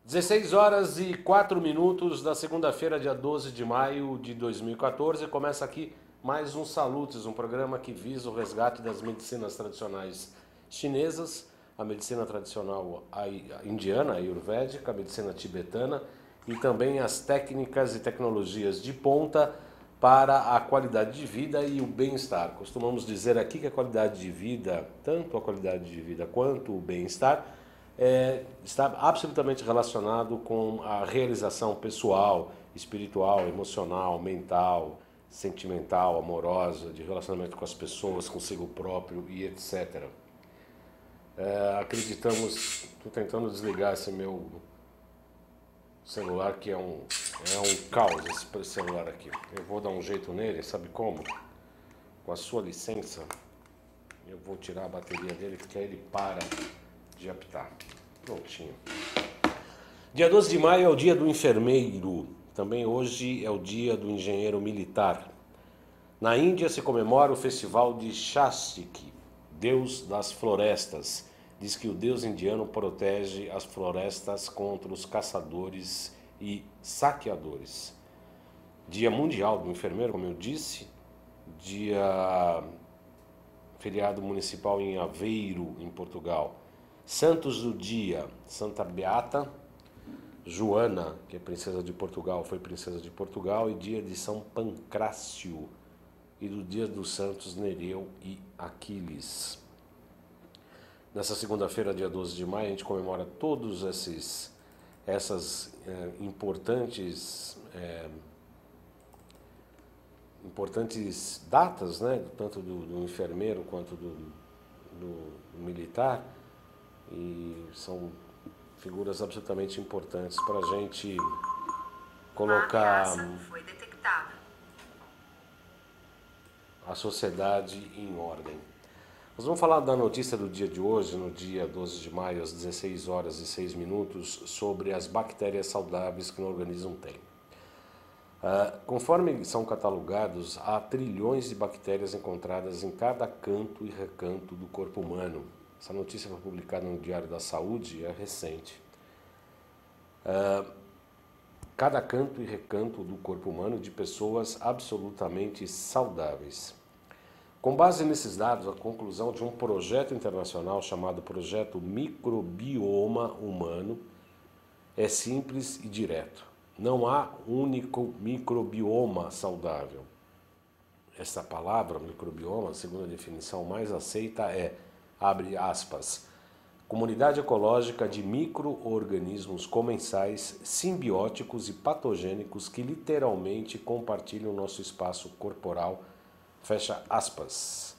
16 horas e 4 minutos da segunda-feira, dia 12 de maio de 2014. Começa aqui mais um Salutes, um programa que visa o resgate das medicinas tradicionais chinesas, a medicina tradicional indiana, a ayurvédica, a medicina tibetana e também as técnicas e tecnologias de ponta para a qualidade de vida e o bem-estar. Costumamos dizer aqui que a qualidade de vida, tanto a qualidade de vida quanto o bem-estar, está absolutamente relacionado com a realização pessoal, espiritual, emocional, mental, sentimental, amorosa, de relacionamento com as pessoas, consigo próprio e etc. Acreditamos, estou tentando desligar esse meu celular que é um caos esse celular aqui. Eu vou dar um jeito nele, sabe como? Com a sua licença, eu vou tirar a bateria dele porque aí ele para de apitar. Prontinho. Dia 12 de maio é o dia do enfermeiro. Também hoje é o dia do engenheiro militar. Na Índia se comemora o festival de Shastiki, deus das florestas. Diz que o deus indiano protege as florestas contra os caçadores e saqueadores. Dia mundial do enfermeiro, como eu disse. Dia feriado municipal em Aveiro, em Portugal. Santos do dia, Santa Beata, Joana, que é princesa de Portugal, foi princesa de Portugal, e dia de São Pancrácio, e do dia dos santos Nereu e Aquiles. Nessa segunda-feira, dia 12 de maio, a gente comemora todos essas importantes datas, né? Tanto do enfermeiro quanto do militar, e são figuras absolutamente importantes para a gente colocar a sociedade em ordem. Nós vamos falar da notícia do dia de hoje, no dia 12 de maio, às 16 horas e 6 minutos, sobre as bactérias saudáveis que o organismo tem. Conforme são catalogados, há trilhões de bactérias encontradas em cada canto e recanto do corpo humano. Essa notícia foi publicada no Diário da Saúde e é recente. Cada canto e recanto do corpo humano de pessoas absolutamente saudáveis. Com base nesses dados, a conclusão de um projeto internacional chamado Projeto Microbioma Humano é simples e direto. Não há único microbioma saudável. Essa palavra, microbioma, segundo a definição mais aceita, abre aspas, comunidade ecológica de micro-organismos comensais, simbióticos e patogênicos que literalmente compartilham nosso espaço corporal, fecha aspas.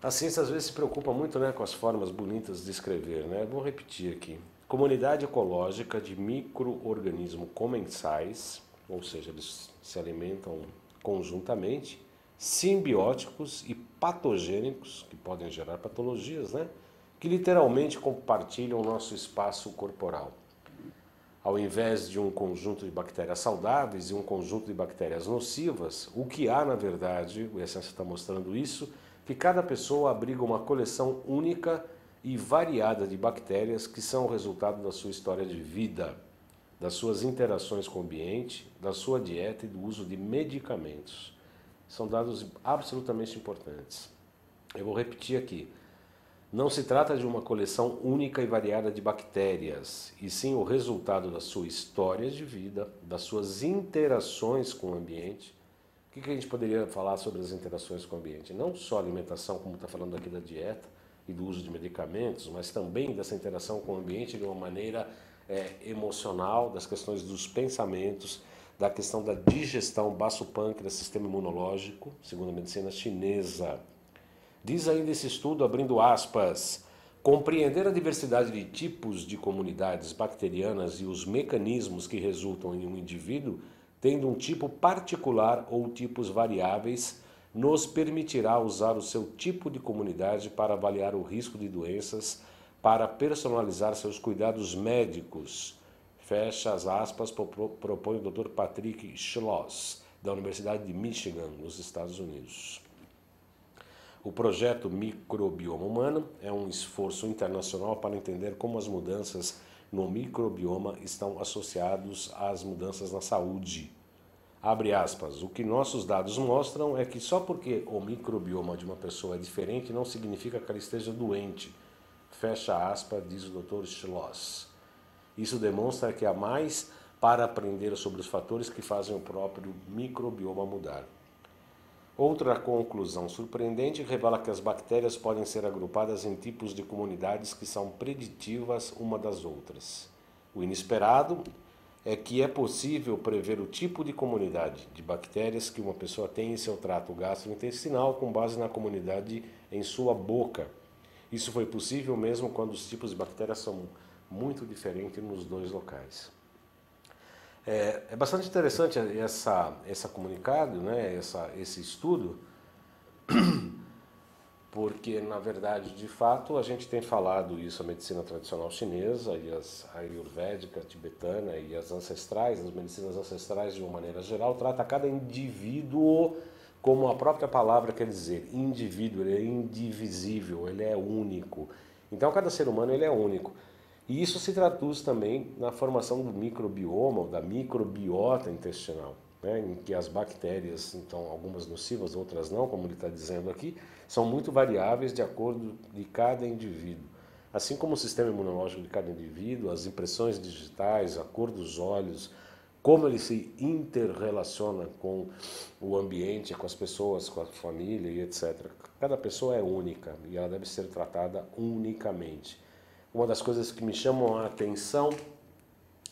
A ciência às vezes se preocupa muito, né, com as formas bonitas de escrever, né? Vou repetir aqui. Comunidade ecológica de micro-organismos comensais, ou seja, eles se alimentam conjuntamente, simbióticos e patogênicos, que podem gerar patologias, né? Que literalmente compartilham o nosso espaço corporal. Ao invés de um conjunto de bactérias saudáveis e um conjunto de bactérias nocivas, o que há, na verdade, o Essência está mostrando isso, que cada pessoa abriga uma coleção única e variada de bactérias que são o resultado da sua história de vida, das suas interações com o ambiente, da sua dieta e do uso de medicamentos. São dados absolutamente importantes. Eu vou repetir aqui. Não se trata de uma coleção única e variada de bactérias, e sim o resultado da sua história de vida, das suas interações com o ambiente. O que a gente poderia falar sobre as interações com o ambiente? Não só alimentação, como está falando aqui da dieta e do uso de medicamentos, mas também dessa interação com o ambiente de uma maneira emocional, das questões dos pensamentos, da questão da digestão, baço-pâncreas, sistema imunológico, segundo a medicina chinesa. Diz ainda esse estudo, abrindo aspas, compreender a diversidade de tipos de comunidades bacterianas e os mecanismos que resultam em um indivíduo, tendo um tipo particular ou tipos variáveis, nos permitirá usar o seu tipo de comunidade para avaliar o risco de doenças, para personalizar seus cuidados médicos. Fecha as aspas, propõe o Dr. Patrick Schloss, da Universidade de Michigan, nos Estados Unidos. O projeto Microbioma Humano é um esforço internacional para entender como as mudanças no microbioma estão associados às mudanças na saúde. Abre aspas, o que nossos dados mostram é que só porque o microbioma de uma pessoa é diferente não significa que ela esteja doente. Fecha aspas, diz o Dr. Schloss. Isso demonstra que há mais para aprender sobre os fatores que fazem o próprio microbioma mudar. Outra conclusão surpreendente revela que as bactérias podem ser agrupadas em tipos de comunidades que são preditivas uma das outras. O inesperado é que é possível prever o tipo de comunidade de bactérias que uma pessoa tem em seu trato gastrointestinal com base na comunidade em sua boca. Isso foi possível mesmo quando os tipos de bactérias são muito diferentes nos dois locais. É bastante interessante essa comunicado, né, esse estudo, porque, na verdade, de fato, a gente tem falado isso, a medicina tradicional chinesa e a ayurvédica, tibetana e as ancestrais, as medicinas ancestrais de uma maneira geral, trata cada indivíduo como a própria palavra quer dizer, indivíduo, ele é indivisível, ele é único. Então, cada ser humano ele é único. E isso se traduz também na formação do microbioma, ou da microbiota intestinal, né, em que as bactérias, então algumas nocivas, outras não, como ele está dizendo aqui, são muito variáveis de acordo de cada indivíduo. Assim como o sistema imunológico de cada indivíduo, as impressões digitais, a cor dos olhos, como ele se interrelaciona com o ambiente, com as pessoas, com a família e etc. Cada pessoa é única e ela deve ser tratada unicamente. Uma das coisas que me chamam a atenção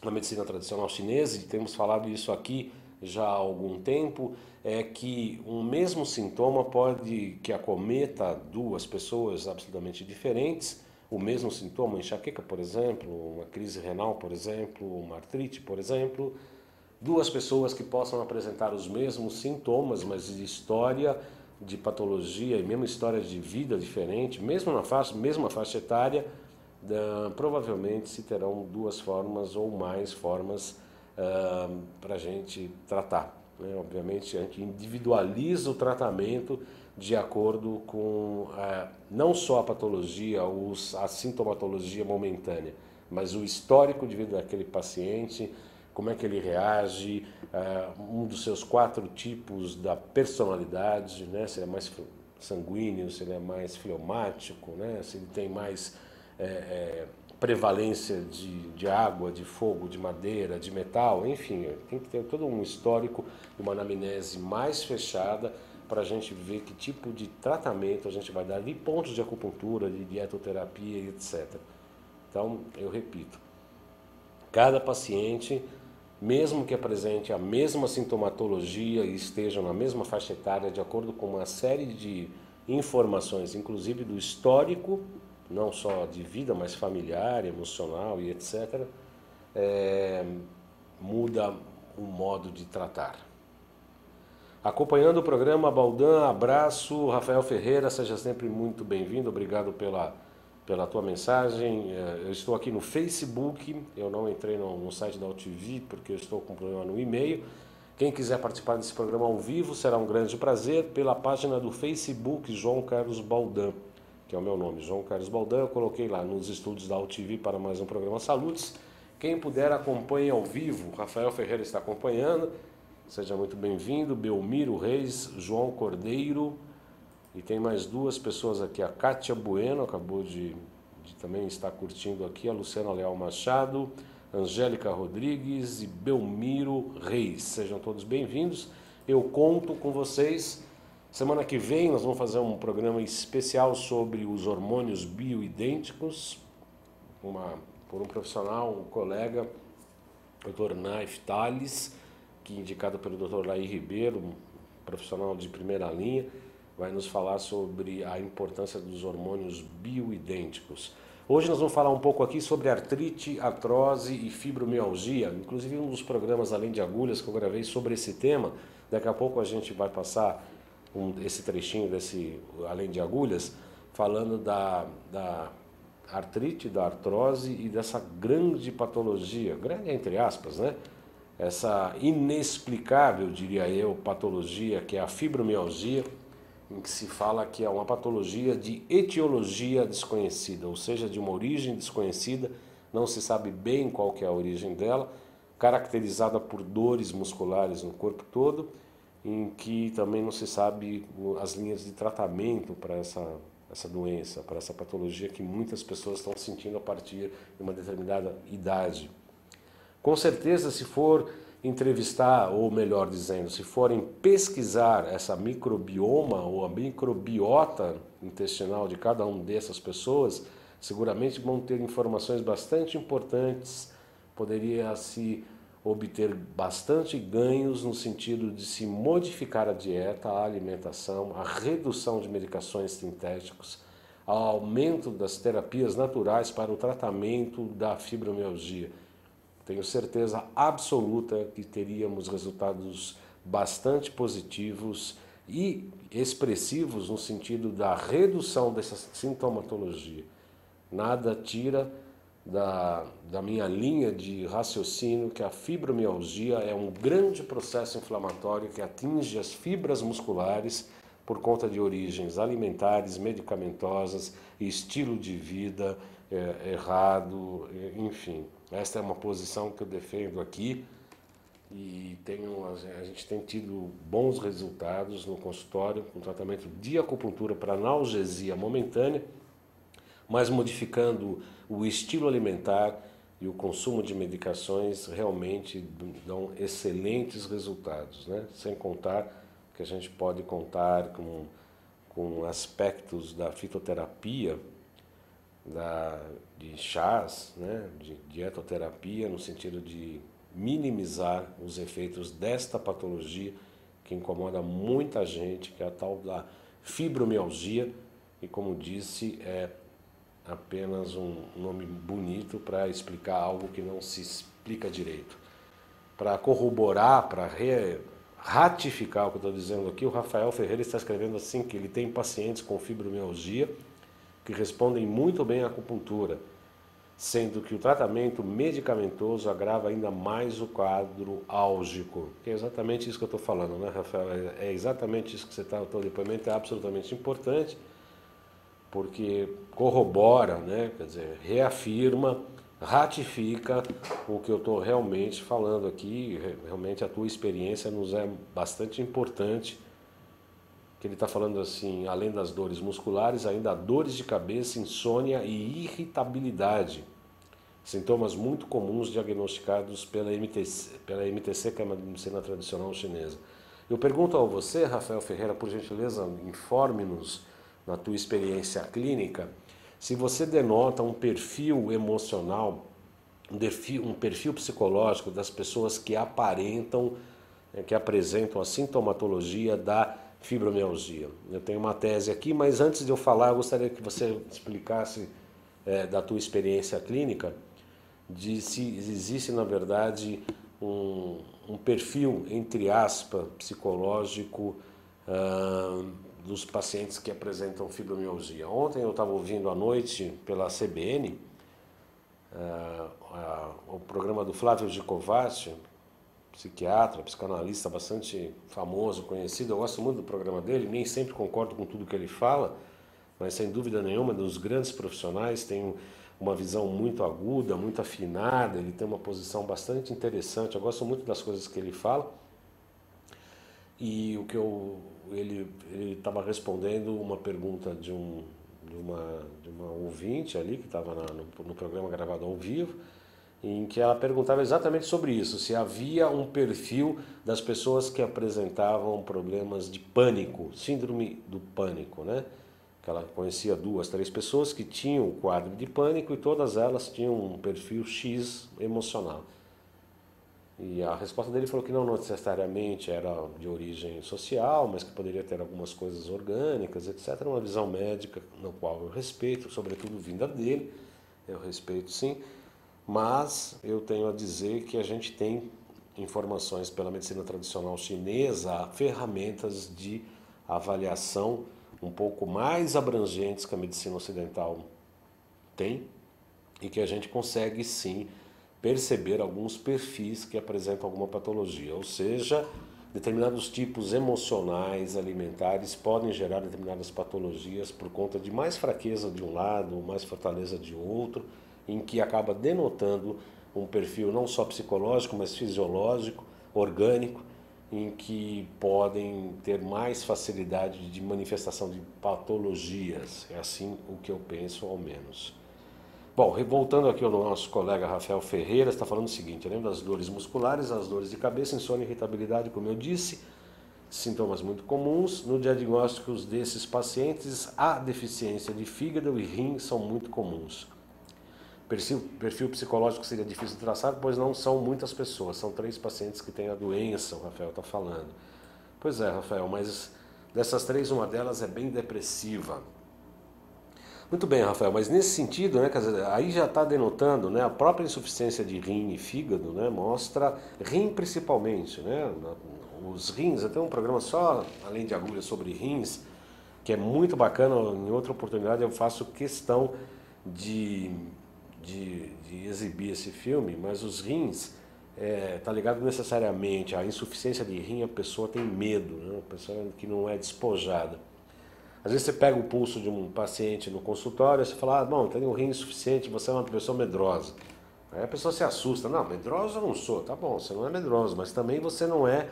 na medicina tradicional chinesa, e temos falado isso aqui já há algum tempo, é que um mesmo sintoma pode que acometa duas pessoas absolutamente diferentes, o mesmo sintoma, enxaqueca, por exemplo, uma crise renal, por exemplo, uma artrite, por exemplo, duas pessoas que possam apresentar os mesmos sintomas, mas de história, de patologia e mesmo história de vida diferente, mesma faixa etária, provavelmente se terão duas formas ou mais formas para a gente tratar, né? Obviamente a gente individualiza o tratamento de acordo com não só a patologia, a sintomatologia momentânea, mas o histórico de vida daquele paciente, como é que ele reage, um dos seus 4 tipos da personalidade, né? Se ele é mais sanguíneo, se ele é mais fleumático, né? Se ele tem mais prevalência de água, de fogo, de madeira, de metal, enfim, tem que ter todo um histórico, uma anamnese mais fechada para a gente ver que tipo de tratamento a gente vai dar, de pontos de acupuntura, de dietoterapia e etc. Então, eu repito, cada paciente, mesmo que apresente a mesma sintomatologia e esteja na mesma faixa etária, de acordo com uma série de informações, inclusive do histórico, não só de vida, mas familiar, emocional e etc., muda o modo de tratar. Acompanhando o programa Baldan, abraço, Rafael Ferreira, seja sempre muito bem-vindo, obrigado pela tua mensagem. Eu estou aqui no Facebook, eu não entrei no site da UTV porque eu estou com problema no e-mail. Quem quiser participar desse programa ao vivo será um grande prazer pela página do Facebook João Carlos Baldan, que é o meu nome, João Carlos Baldan. Eu coloquei lá nos estúdios da UTV para mais um programa Salutes. Quem puder acompanhe ao vivo, Rafael Ferreira está acompanhando, seja muito bem-vindo, Belmiro Reis, João Cordeiro, e tem mais 2 pessoas aqui, a Kátia Bueno, acabou de também estar curtindo aqui, a Luciana Leal Machado, Angélica Rodrigues e Belmiro Reis, sejam todos bem-vindos. Eu conto com vocês. Semana que vem nós vamos fazer um programa especial sobre os hormônios bioidênticos, por um profissional, um colega, Dr. Naif Tales, que indicado pelo Dr. Laí Ribeiro, um profissional de primeira linha, vai nos falar sobre a importância dos hormônios bioidênticos. Hoje nós vamos falar um pouco aqui sobre artrite, artrose e fibromialgia, inclusive um dos programas Além de Agulhas que eu gravei sobre esse tema. Daqui a pouco a gente vai passar esse trechinho desse Além de Agulhas, falando da artrite, da artrose e dessa grande patologia, grande entre aspas, né? Essa inexplicável, diria eu, patologia que é a fibromialgia, em que se fala que é uma patologia de etiologia desconhecida, ou seja, de uma origem desconhecida, não se sabe bem qual que é a origem dela, caracterizada por dores musculares no corpo todo, em que também não se sabe as linhas de tratamento para essa doença, para essa patologia que muitas pessoas estão sentindo a partir de uma determinada idade. Com certeza, se for entrevistar, ou melhor dizendo, se forem pesquisar essa microbioma ou a microbiota intestinal de cada uma dessas pessoas, seguramente vão ter informações bastante importantes, poderia se obter bastante ganhos no sentido de se modificar a dieta, a alimentação, a redução de medicações sintéticas, ao aumento das terapias naturais para o tratamento da fibromialgia. Tenho certeza absoluta que teríamos resultados bastante positivos e expressivos no sentido da redução dessa sintomatologia. Nada tira da minha linha de raciocínio que a fibromialgia é um grande processo inflamatório que atinge as fibras musculares por conta de origens alimentares, medicamentosas, estilo de vida errado, enfim. Esta é uma posição que eu defendo aqui e a gente tem tido bons resultados no consultório com tratamento de acupuntura para analgesia momentânea, mas modificando o estilo alimentar e o consumo de medicações realmente dão excelentes resultados, né? Sem contar que a gente pode contar com aspectos da fitoterapia, de chás, né, de dietoterapia, no sentido de minimizar os efeitos desta patologia que incomoda muita gente, que é a tal da fibromialgia, e como disse, é apenas um nome bonito para explicar algo que não se explica direito. Para corroborar, para ratificar o que eu estou dizendo aqui, o Rafael Ferreira está escrevendo assim que ele tem pacientes com fibromialgia que respondem muito bem à acupuntura, sendo que o tratamento medicamentoso agrava ainda mais o quadro álgico. Que é exatamente isso que eu estou falando, né, Rafael? É exatamente isso que você está, o teu depoimento é absolutamente importante, porque corrobora, né, quer dizer, reafirma, ratifica o que eu estou realmente falando aqui. Realmente a tua experiência nos é bastante importante, que ele está falando assim, além das dores musculares, ainda há dores de cabeça, insônia e irritabilidade. Sintomas muito comuns diagnosticados pela MTC, que é uma medicina tradicional chinesa. Eu pergunto a você, Rafael Ferreira, por gentileza, informe-nos na tua experiência clínica, se você denota um perfil emocional, um perfil psicológico das pessoas que aparentam, que apresentam a sintomatologia da fibromialgia. Eu tenho uma tese aqui, mas antes de eu falar, eu gostaria que você explicasse da tua experiência clínica, de se existe, na verdade, um perfil, entre aspas, psicológico dos pacientes que apresentam fibromialgia. Ontem eu estava ouvindo à noite pela CBN o programa do Flávio Gicovati, psiquiatra, psicanalista bastante famoso, conhecido. Eu gosto muito do programa dele, nem sempre concordo com tudo que ele fala, mas sem dúvida nenhuma, dos grandes profissionais, tem uma visão muito aguda, muito afinada, ele tem uma posição bastante interessante. Eu gosto muito das coisas que ele fala. E ele estava respondendo uma pergunta de uma ouvinte ali, que estava no programa gravado ao vivo, em que ela perguntava exatamente sobre isso, se havia um perfil das pessoas que apresentavam problemas de pânico, síndrome do pânico, né? Que ela conhecia 2, 3 pessoas que tinham o quadro de pânico e todas elas tinham um perfil X emocional. E a resposta dele falou que não necessariamente era de origem social, mas que poderia ter algumas coisas orgânicas, etc. Uma visão médica, no qual eu respeito, sobretudo vinda dele, eu respeito sim, mas eu tenho a dizer que a gente tem informações pela medicina tradicional chinesa, ferramentas de avaliação um pouco mais abrangentes que a medicina ocidental tem, e que a gente consegue sim perceber alguns perfis que apresentam alguma patologia, ou seja, determinados tipos emocionais, alimentares podem gerar determinadas patologias por conta de mais fraqueza de um lado, mais fortaleza de outro, em que acaba denotando um perfil não só psicológico, mas fisiológico, orgânico, em que podem ter mais facilidade de manifestação de patologias. É assim o que eu penso, ao menos. Bom, voltando aqui ao nosso colega Rafael Ferreira, está falando o seguinte: além das dores musculares, as dores de cabeça, insônia, irritabilidade, como eu disse, sintomas muito comuns. No diagnóstico desses pacientes, a deficiência de fígado e rim são muito comuns. Perfil psicológico seria difícil de traçar, pois não são muitas pessoas, são 3 pacientes que têm a doença, o Rafael está falando. Pois é, Rafael, mas dessas 3, uma delas é bem depressiva. Muito bem, Rafael, mas nesse sentido, né, quer dizer, aí já está denotando, né, a própria insuficiência de rim e fígado, né, mostra rim principalmente, né, os rins, até um programa só, além de agulha, sobre rins, que é muito bacana. Em outra oportunidade eu faço questão de exibir esse filme, mas os rins, tá ligado necessariamente à insuficiência de rim, a pessoa tem medo, né, a pessoa que não é despojada. Às vezes você pega o pulso de um paciente no consultório e você fala, ah, bom, tem um rim insuficiente, você é uma pessoa medrosa. Aí a pessoa se assusta, não, medrosa eu não sou, tá bom, você não é medrosa, mas também você não é,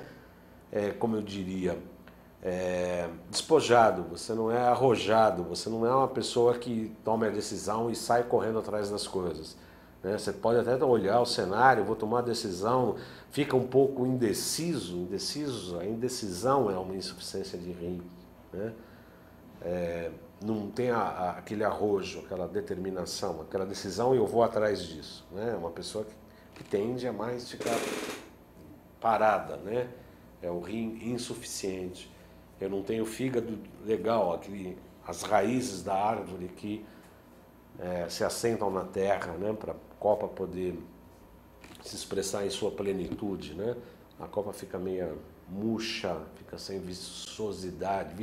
como eu diria, despojado, você não é arrojado, você não é uma pessoa que toma a decisão e sai correndo atrás das coisas. Né? Você pode até olhar o cenário, vou tomar a decisão, fica um pouco indeciso, a indecisão é uma insuficiência de rim, né? Não tem aquele arrojo, aquela determinação, aquela decisão e eu vou atrás disso. Né? Uma pessoa que tende a mais ficar parada, né? É o rim insuficiente. Eu não tenho fígado legal, as raízes da árvore que se assentam na terra, né? Para a copa poder se expressar em sua plenitude. Né? A copa fica meio murcha, fica sem viçosidade,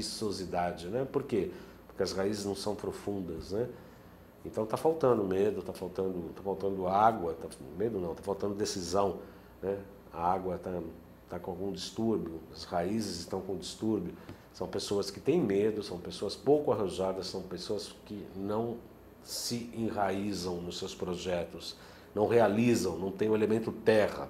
né? Por quê? Porque as raízes não são profundas, né? Então está faltando medo, está faltando água, medo não, está faltando decisão, né? A água está com algum distúrbio, as raízes estão com distúrbio. São pessoas que têm medo, são pessoas pouco arrojadas, são pessoas que não se enraizam nos seus projetos, não realizam, não tem o elemento terra.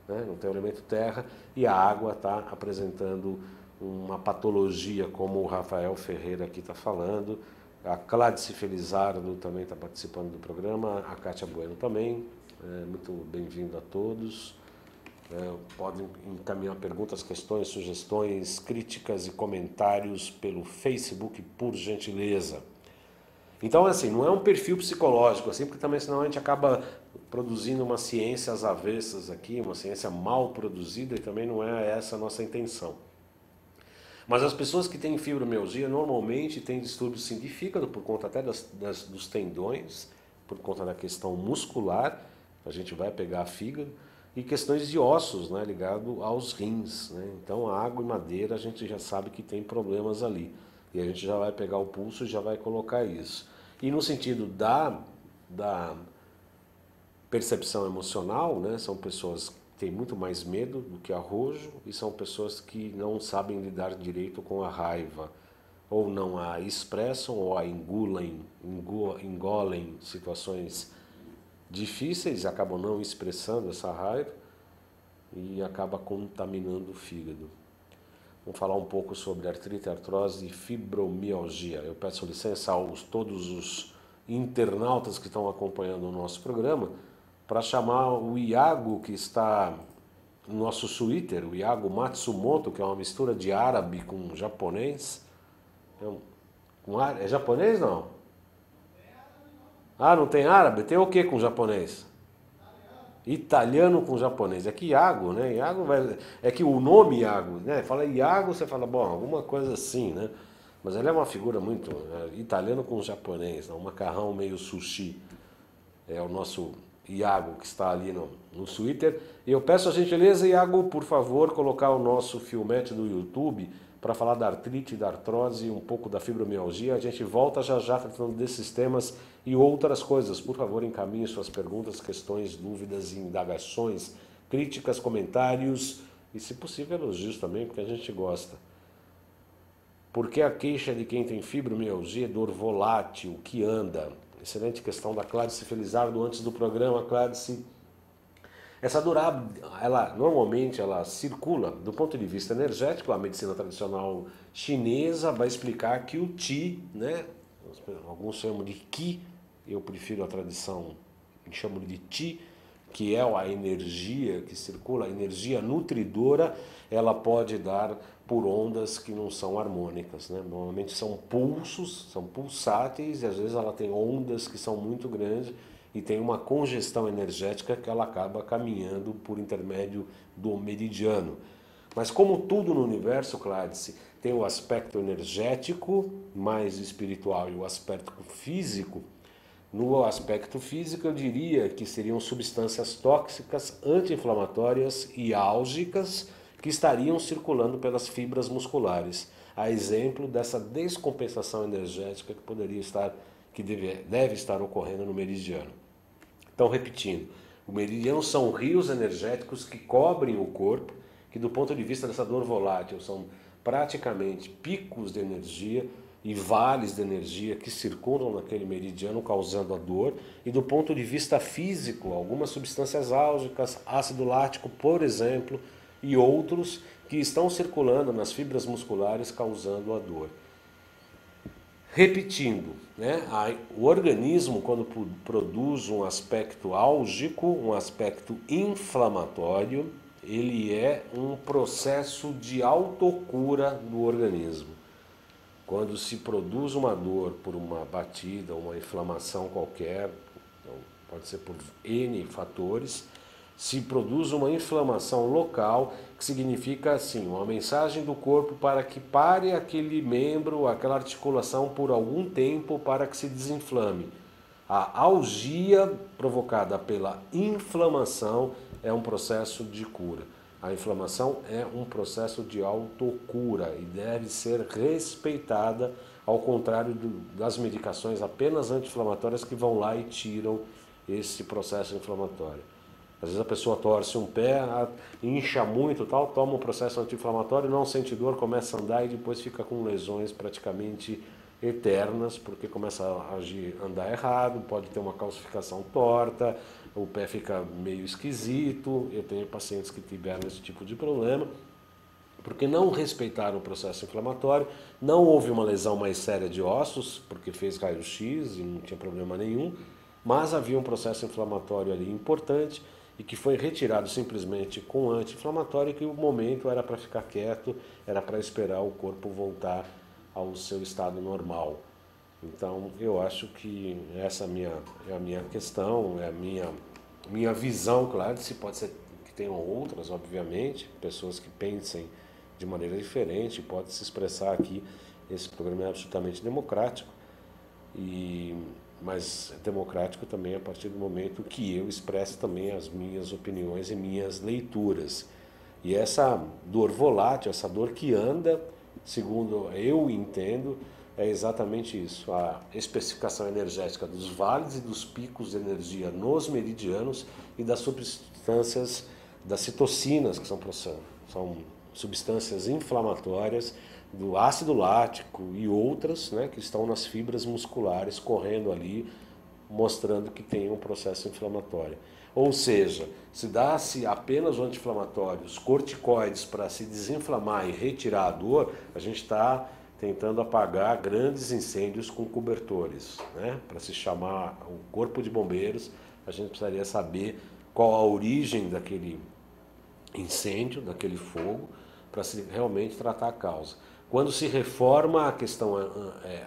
Né? Não tem o elemento terra e a água está apresentando uma patologia, como o Rafael Ferreira aqui está falando. A Cladice Felizardo também está participando do programa, a Kátia Bueno também. Muito bem-vindo a todos. Podem encaminhar perguntas, questões, sugestões, críticas e comentários pelo Facebook, por gentileza. Então, assim, não é um perfil psicológico, assim, porque também senão a gente acaba produzindo uma ciência às avessas aqui, uma ciência mal produzida, e também não é essa a nossa intenção. Mas as pessoas que têm fibromialgia normalmente têm distúrbios sim de fígado, por conta até dos tendões, por conta da questão muscular, a gente vai pegar fígado, e questões de ossos, né, ligado aos rins. Né? Então, a água e madeira a gente já sabe que tem problemas ali. E a gente já vai pegar o pulso e já vai colocar isso. E no sentido da percepção emocional, né, são pessoas que têm muito mais medo do que arrojo e são pessoas que não sabem lidar direito com a raiva. Ou não a expressam ou a engolem situações difíceis, acabam não expressando essa raiva e acaba contaminando o fígado. Vamos falar um pouco sobre artrite, artrose e fibromialgia. Eu peço licença a todos os internautas que estão acompanhando o nosso programa para chamar o Iago, que está no nosso Twitter, o Iago Matsumoto, que é uma mistura de árabe com japonês. É japonês não? Ah, não tem árabe? Tem o que com japonês? Italiano com japonês. É que Iago, né? Iago é que o nome Iago, né? Fala Iago, você fala, bom, alguma coisa assim, né? Mas ele é uma figura muito italiano com japonês, né? Um macarrão meio sushi. É o nosso Iago que está ali no Twitter. E eu peço a gentileza, Iago, por favor, colocar o nosso filmete do YouTube para falar da artrite, da artrose e um pouco da fibromialgia. A gente volta já já tratando desses temas e outras coisas. Por favor, encaminhe suas perguntas, questões, dúvidas, indagações, críticas, comentários e, se possível, elogios também, porque a gente gosta. Por que a queixa de quem tem fibromialgia é dor volátil, que anda? excelente questão da Cláudice Felizardo antes do programa. Cláudice, essa dor, ela normalmente ela circula do ponto de vista energético. A medicina tradicional chinesa vai explicar que o Qi, né, alguns chamam de Qi, eu prefiro a tradição, chamo de Qi, que é a energia que circula, a energia nutridora, ela pode dar por ondas que não são harmônicas, né? Normalmente são pulsos, são pulsáteis, e às vezes ela tem ondas que são muito grandes e tem uma congestão energética que ela acaba caminhando por intermédio do meridiano. Mas como tudo no universo, Cláudice, tem o aspecto energético mais espiritual e o aspecto físico. No aspecto físico, eu diria que seriam substâncias tóxicas, anti-inflamatórias e álgicas que estariam circulando pelas fibras musculares. A exemplo dessa descompensação energética que poderia estar, que deve estar ocorrendo no meridiano. Então, repetindo, o meridiano são rios energéticos que cobrem o corpo, que do ponto de vista dessa dor volátil são praticamente picos de energia e vales de energia que circulam naquele meridiano causando a dor, e do ponto de vista físico, algumas substâncias álgicas, ácido lático, por exemplo, e outros que estão circulando nas fibras musculares causando a dor. Repetindo, né, o organismo, quando produz um aspecto álgico, um aspecto inflamatório, ele é um processo de autocura do organismo. Quando se produz uma dor por uma batida, uma inflamação qualquer, então pode ser por N fatores, se produz uma inflamação local, que significa assim, uma mensagem do corpo para que pare aquele membro, aquela articulação por algum tempo para que se desinflame. A algia provocada pela inflamação é um processo de cura. A inflamação é um processo de autocura e deve ser respeitada, ao contrário das medicações apenas anti-inflamatórias que vão lá e tiram esse processo inflamatório. Às vezes a pessoa torce um pé, incha muito, tal, toma um processo anti-inflamatório, não sente dor, começa a andar e depois fica com lesões praticamente eternas, porque começa a andar errado, pode ter uma calcificação torta, o pé fica meio esquisito. Eu tenho pacientes que tiveram esse tipo de problema, porque não respeitaram o processo inflamatório, não houve uma lesão mais séria de ossos, porque fez raio-x e não tinha problema nenhum, mas havia um processo inflamatório ali importante e que foi retirado simplesmente com anti-inflamatório, que o momento era para ficar quieto, era para esperar o corpo voltar ao seu estado normal. Então, eu acho que essa é a minha questão, é a minha visão. Claro, se pode ser que tenham outras, obviamente, pessoas que pensem de maneira diferente, pode se expressar aqui. Esse programa é absolutamente democrático, mas é democrático também a partir do momento que eu expresso também as minhas opiniões e minhas leituras. E essa dor volátil, essa dor que anda, segundo eu entendo, é exatamente isso, a especificação energética dos vales e dos picos de energia nos meridianos e das substâncias, das citocinas, que são substâncias inflamatórias, do ácido lático e outras, né, que estão nas fibras musculares correndo ali, mostrando que tem um processo inflamatório. Ou seja, se dá-se apenas o anti-inflamatório, os corticoides para se desinflamar e retirar a dor, a gente está tentando apagar grandes incêndios com cobertores, né? Para se chamar o corpo de bombeiros, a gente precisaria saber qual a origem daquele incêndio, daquele fogo, para se realmente tratar a causa. Quando se reforma a questão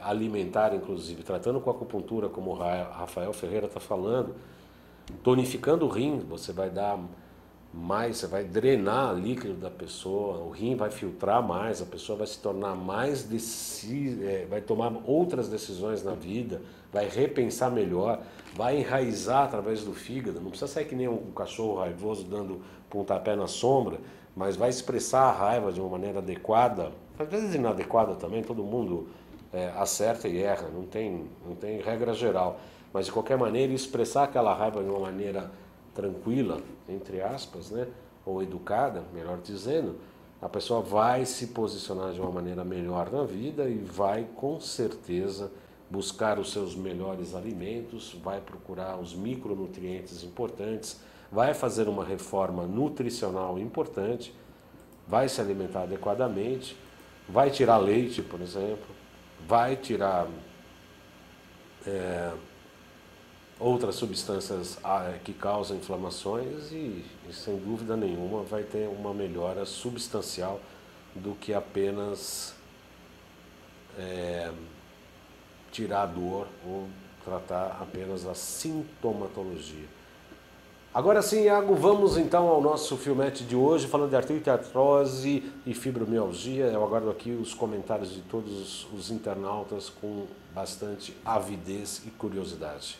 alimentar, inclusive, tratando com acupuntura, como o Rafael Ferreira está falando, tonificando o rim, você vai dar mais, você vai drenar líquido da pessoa, o rim vai filtrar mais, a pessoa vai se tornar mais vai tomar outras decisões na vida, vai repensar melhor, vai enraizar através do fígado. Não precisa sair que nem um cachorro raivoso dando pontapé na sombra, mas vai expressar a raiva de uma maneira adequada, às vezes inadequada também. Todo mundo acerta e erra, não tem regra geral, mas de qualquer maneira expressar aquela raiva de uma maneira tranquila, entre aspas, né, ou educada, melhor dizendo, a pessoa vai se posicionar de uma maneira melhor na vida e vai com certeza buscar os seus melhores alimentos, vai procurar os micronutrientes importantes, vai fazer uma reforma nutricional importante, vai se alimentar adequadamente, vai tirar leite, por exemplo, vai tirar outras substâncias que causam inflamações e, sem dúvida nenhuma, vai ter uma melhora substancial do que apenas tirar a dor ou tratar apenas a sintomatologia. Agora sim, Iago, vamos então ao nosso filmete de hoje, falando de artrite, artrose e fibromialgia. Eu aguardo aqui os comentários de todos os internautas com bastante avidez e curiosidade.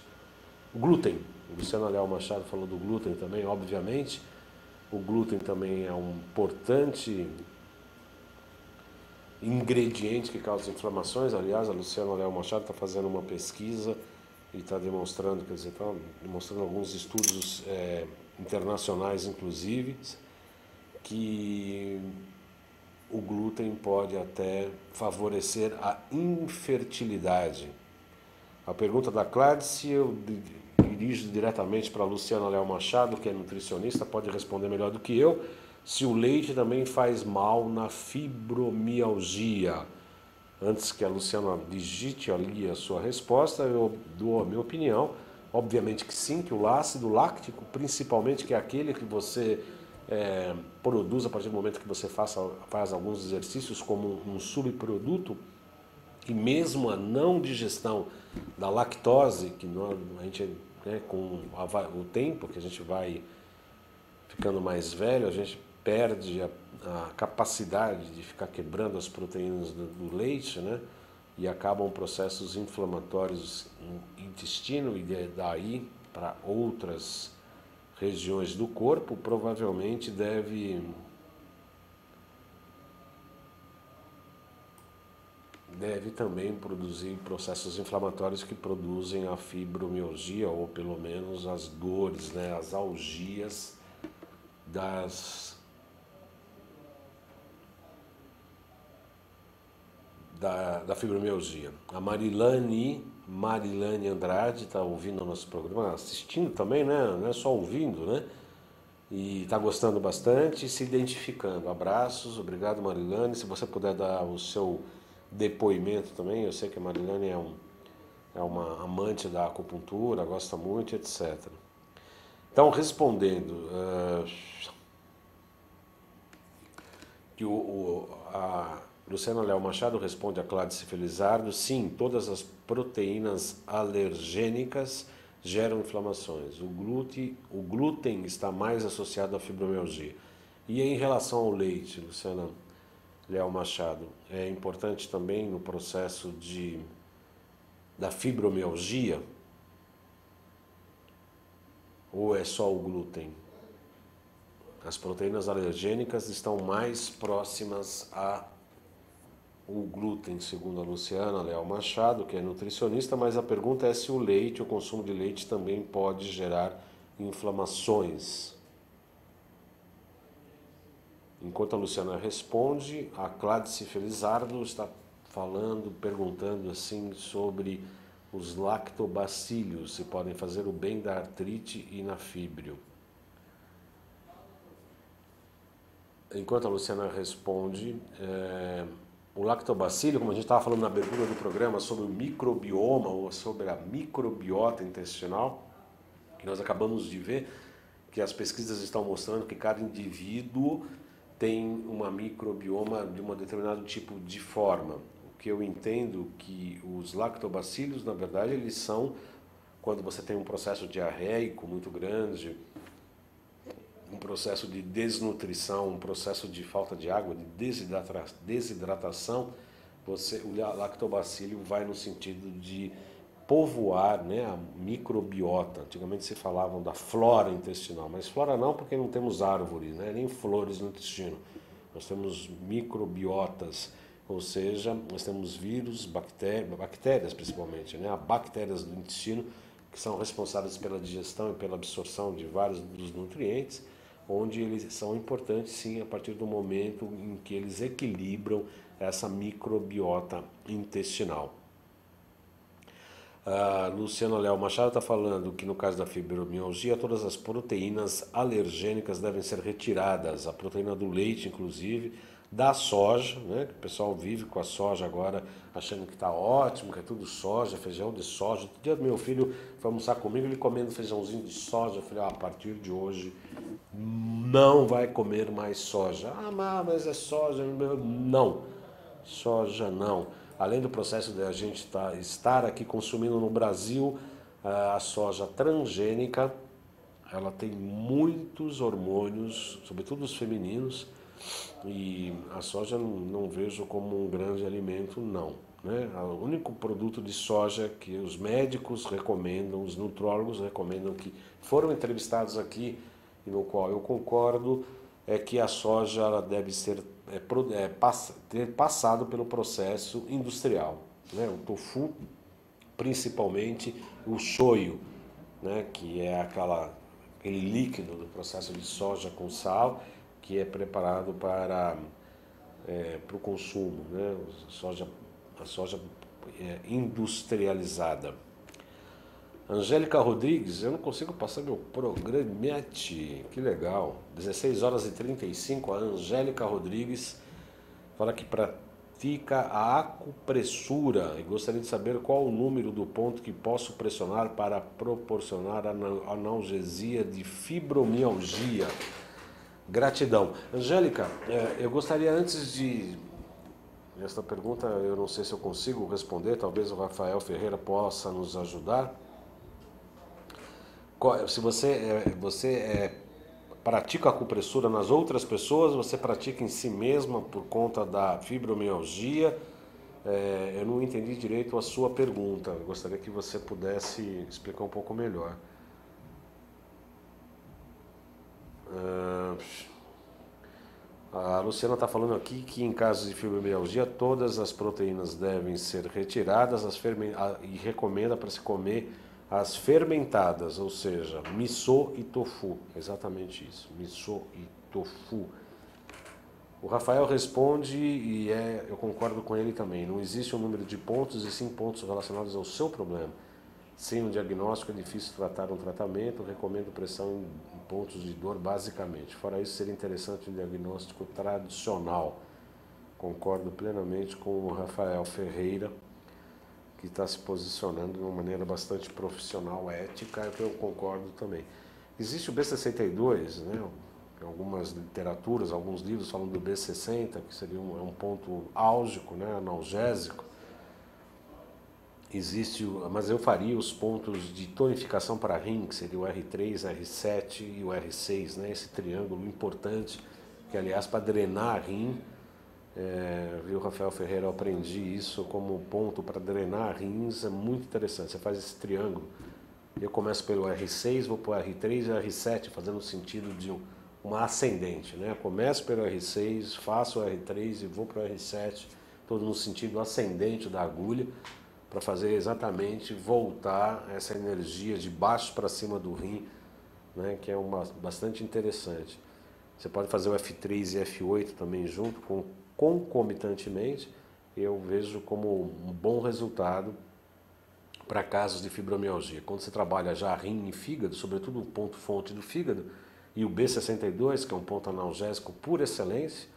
Glúten. O Luciano Leal Machado falou do glúten também, obviamente. O glúten também é um importante ingrediente que causa inflamações. Aliás, a Luciano Leal Machado está fazendo uma pesquisa e está demonstrando, quer dizer, está demonstrando alguns estudos internacionais, inclusive, que o glúten pode até favorecer a infertilidade. A pergunta da Cládice eu dirijo diretamente para a Luciana Leal Machado, que é nutricionista, pode responder melhor do que eu. Se o leite também faz mal na fibromialgia. Antes que a Luciana digite ali a sua resposta, eu dou a minha opinião. Obviamente que sim, que o ácido láctico, principalmente, que é aquele que você produz a partir do momento que você faz alguns exercícios como um subproduto, e mesmo a não digestão da lactose, que a gente, com o tempo que a gente vai ficando mais velho, a gente perde a capacidade de ficar quebrando as proteínas do leite, né? E acabam processos inflamatórios no intestino e daí para outras regiões do corpo, provavelmente deve também produzir processos inflamatórios que produzem a fibromialgia, ou pelo menos as dores, né? As algias da fibromialgia. A Marilane Andrade está ouvindo o nosso programa, assistindo também, né? Não é só ouvindo, né? E está gostando bastante e se identificando. Abraços, obrigado, Marilane. Se você puder dar o seu depoimento também, eu sei que a Marilane é uma amante da acupuntura, gosta muito, etc. Então, respondendo, que a Luciana Leal Machado responde a Cládice Felizardo, sim, todas as proteínas alergênicas geram inflamações. O glúten está mais associado à fibromialgia. E em relação ao leite, Luciana Leal Machado, é importante também no processo da fibromialgia? Ou é só o glúten? As proteínas alergênicas estão mais próximas ao glúten, segundo a Luciana Leal Machado, que é nutricionista, mas a pergunta é se o leite, o consumo de leite também pode gerar inflamações. Enquanto a Luciana responde, a Cládice Felizardo está perguntando assim sobre os lactobacilos, se podem fazer o bem da artrite e na fíbrio. Enquanto a Luciana responde, o lactobacilo, como a gente estava falando na abertura do programa, sobre o microbioma ou sobre a microbiota intestinal, nós acabamos de ver que as pesquisas estão mostrando que cada indivíduo tem uma microbioma de um determinado tipo de forma. O que eu entendo que os lactobacilos, na verdade, eles são, quando você tem um processo diarreico muito grande, um processo de desnutrição, um processo de falta de água, de desidratação, o lactobacilo vai no sentido de povoar, né, a microbiota. Antigamente se falavam da flora intestinal, mas flora não, porque não temos árvores, né, nem flores no intestino. Nós temos microbiotas, ou seja, nós temos vírus, bactérias principalmente, né, bactérias do intestino, que são responsáveis pela digestão e pela absorção de vários dos nutrientes, onde eles são importantes sim a partir do momento em que eles equilibram essa microbiota intestinal. A Luciana Léo Machado está falando que no caso da fibromialgia, todas as proteínas alergênicas devem ser retiradas, a proteína do leite, inclusive, da soja, né? Que o pessoal vive com a soja agora achando que está ótimo, que é tudo soja, feijão de soja. Outro dia meu filho foi almoçar comigo, ele comendo feijãozinho de soja. Eu falei, a partir de hoje não vai comer mais soja. Ah, mas é soja. Não, soja não. Além do processo de a gente estar aqui consumindo no Brasil a soja transgênica, ela tem muitos hormônios, sobretudo os femininos, e a soja não vejo como um grande alimento, não. Né? O único produto de soja que os médicos recomendam, os nutrólogos recomendam, que foram entrevistados aqui e no qual eu concordo, é que a soja ela deve ser ter passado pelo processo industrial. Né? O tofu, principalmente o shoyu, né? Que é aquele líquido do processo de soja com sal, que é preparado para o consumo, né? A soja industrializada. Angélica Rodrigues, eu não consigo passar meu programete, que legal. 16 horas e 35, a Angélica Rodrigues fala que pratica a acupressura e gostaria de saber qual o número do ponto que posso pressionar para proporcionar analgesia de fibromialgia. Gratidão. Angélica, eu gostaria antes de... Esta pergunta eu não sei se eu consigo responder, talvez o Rafael Ferreira possa nos ajudar. Se você pratica acupressura nas outras pessoas, você pratica em si mesma por conta da fibromialgia? Eu não entendi direito a sua pergunta, eu gostaria que você pudesse explicar um pouco melhor. A Luciana está falando aqui que em casos de fibromialgia todas as proteínas devem ser retiradas e recomenda para se comer as fermentadas, ou seja, miso e tofu. Exatamente isso, miso e tofu. O Rafael responde e eu concordo com ele também. Não existe um número de pontos e sim pontos relacionados ao seu problema. Sem um diagnóstico é difícil tratar um tratamento, recomendo pressão em pontos de dor basicamente. Fora isso, seria interessante um diagnóstico tradicional. Concordo plenamente com o Rafael Ferreira, que está se posicionando de uma maneira bastante profissional, ética, que eu concordo também. Existe o B62, né? Algumas literaturas, alguns livros falam do B60, que seria um ponto álgico, né? Analgésico. Existe, mas eu faria os pontos de tonificação para rim, que seria o R3, R7 e o R6, né? Esse triângulo importante, que aliás para drenar rim, viu, Rafael Ferreira, eu aprendi isso como ponto para drenar rins, é muito interessante. Você faz esse triângulo, eu começo pelo R6, vou para o R3 e o R7, fazendo o sentido de uma ascendente, né? Começo pelo R6, faço o R3 e vou para o R7, todo no sentido ascendente da agulha, para fazer exatamente voltar essa energia de baixo para cima do rim, né, que é bastante interessante. Você pode fazer o F3 e F8 também junto, concomitantemente, eu vejo como um bom resultado para casos de fibromialgia. Quando você trabalha já rim e fígado, sobretudo o ponto fonte do fígado, e o B62, que é um ponto analgésico por excelência,